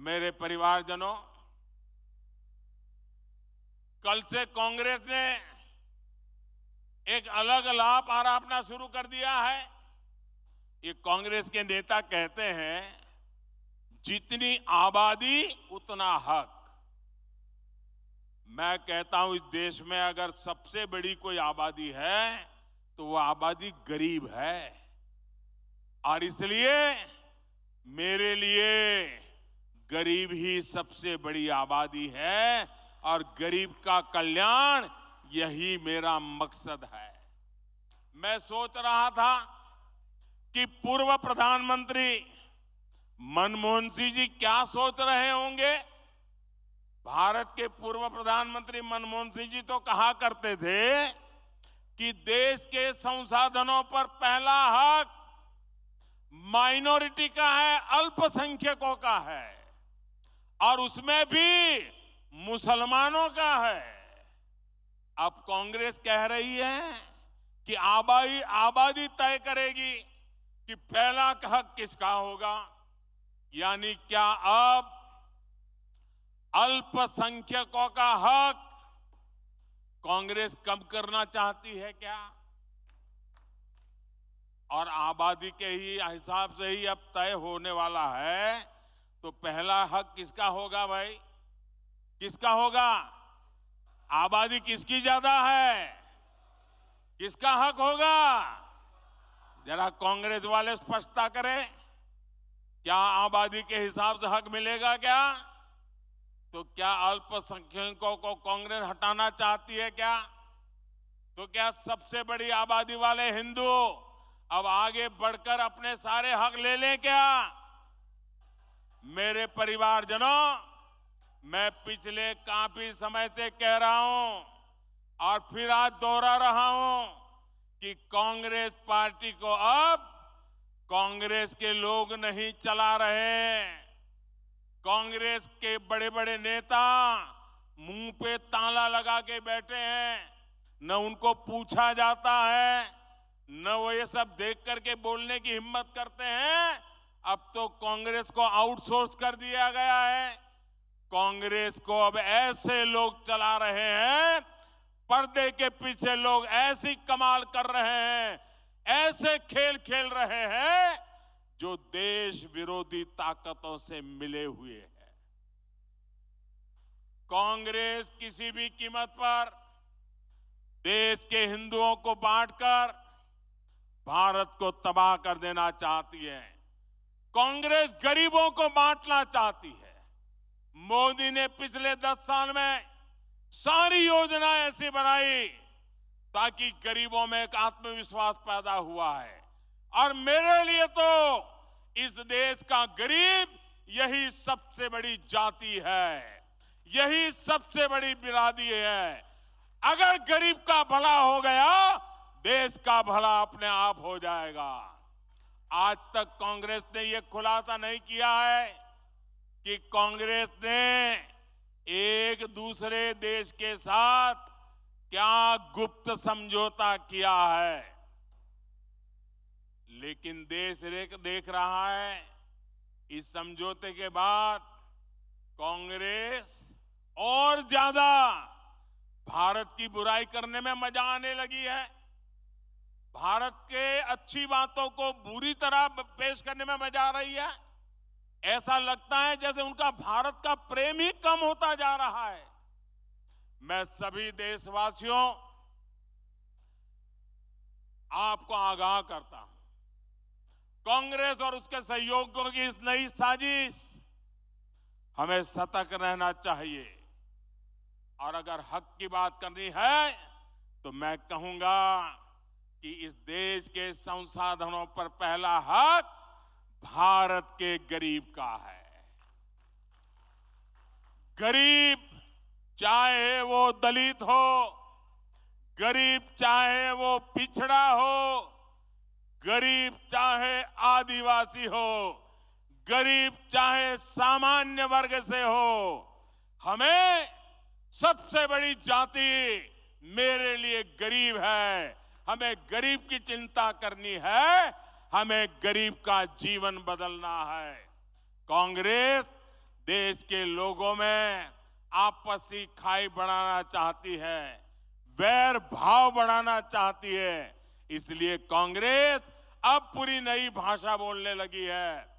मेरे परिवारजनों, कल से कांग्रेस ने एक अलग लाभ आरापना शुरू कर दिया है। ये कांग्रेस के नेता कहते हैं जितनी आबादी उतना हक। मैं कहता हूं इस देश में अगर सबसे बड़ी कोई आबादी है तो वो आबादी गरीब है, और इसलिए मेरे लिए गरीब ही सबसे बड़ी आबादी है और गरीब का कल्याण यही मेरा मकसद है। मैं सोच रहा था कि पूर्व प्रधानमंत्री मनमोहन सिंह जी क्या सोच रहे होंगे। भारत के पूर्व प्रधानमंत्री मनमोहन सिंह जी तो कहा करते थे कि देश के संसाधनों पर पहला हक माइनॉरिटी का है, अल्पसंख्यकों का है, और उसमें भी मुसलमानों का है। अब कांग्रेस कह रही है कि आबादी तय करेगी कि पहला हक किसका होगा। यानी क्या अब अल्पसंख्यकों का हक कांग्रेस कम करना चाहती है क्या? और आबादी के ही हिसाब से ही अब तय होने वाला है, तो पहला हक किसका होगा भाई? किसका होगा? आबादी किसकी ज्यादा है? किसका हक होगा? जरा कांग्रेस वाले स्पष्टता करें। क्या आबादी के हिसाब से हक मिलेगा क्या? तो क्या अल्पसंख्यकों को कांग्रेस हटाना चाहती है क्या? तो क्या सबसे बड़ी आबादी वाले हिंदू अब आगे बढ़कर अपने सारे हक ले लें क्या? मेरे परिवारजनों, मैं पिछले काफी समय से कह रहा हूं और फिर आज दोहरा रहा हूं कि कांग्रेस पार्टी को अब कांग्रेस के लोग नहीं चला रहे। कांग्रेस के बड़े बड़े नेता मुंह पे ताला लगा के बैठे हैं, न उनको पूछा जाता है, न वो ये सब देख करके बोलने की हिम्मत करते हैं। अब तो कांग्रेस को आउटसोर्स कर दिया गया है। कांग्रेस को अब ऐसे लोग चला रहे हैं, पर्दे के पीछे लोग ऐसी कमाल कर रहे हैं, ऐसे खेल खेल रहे हैं जो देश विरोधी ताकतों से मिले हुए हैं। कांग्रेस किसी भी कीमत पर देश के हिंदुओं को बांटकर भारत को तबाह कर देना चाहती है। कांग्रेस गरीबों को बांटना चाहती है। मोदी ने पिछले 10 साल में सारी योजनाएं ऐसी बनाई ताकि गरीबों में एक आत्मविश्वास पैदा हुआ है। और मेरे लिए तो इस देश का गरीब यही सबसे बड़ी जाति है, यही सबसे बड़ी बिरादरी है। अगर गरीब का भला हो गया, देश का भला अपने आप हो जाएगा। आज तक कांग्रेस ने यह खुलासा नहीं किया है कि कांग्रेस ने एक दूसरे देश के साथ क्या गुप्त समझौता किया है। लेकिन देश देख रहा है इस समझौते के बाद कांग्रेस और ज्यादा भारत की बुराई करने में मजा आने लगी है। भारत के अच्छी बातों को बुरी तरह पेश करने में मजा आ रही है। ऐसा लगता है जैसे उनका भारत का प्रेम ही कम होता जा रहा है। मैं सभी देशवासियों आपको आगाह करता हूं, कांग्रेस और उसके सहयोगियों की इस नई साजिश, हमें सतर्क रहना चाहिए। और अगर हक की बात करनी है तो मैं कहूंगा कि इस देश के संसाधनों पर पहला हक भारत के गरीब का है। गरीब चाहे वो दलित हो, गरीब चाहे वो पिछड़ा हो, गरीब चाहे आदिवासी हो, गरीब चाहे सामान्य वर्ग से हो, हमें सबसे बड़ी जाति मेरे लिए गरीब है। हमें गरीब की चिंता करनी है, हमें गरीब का जीवन बदलना है। कांग्रेस देश के लोगों में आपसी खाई बढ़ाना चाहती है, वैर भाव बढ़ाना चाहती है। इसलिए कांग्रेस अब पूरी नई भाषा बोलने लगी है।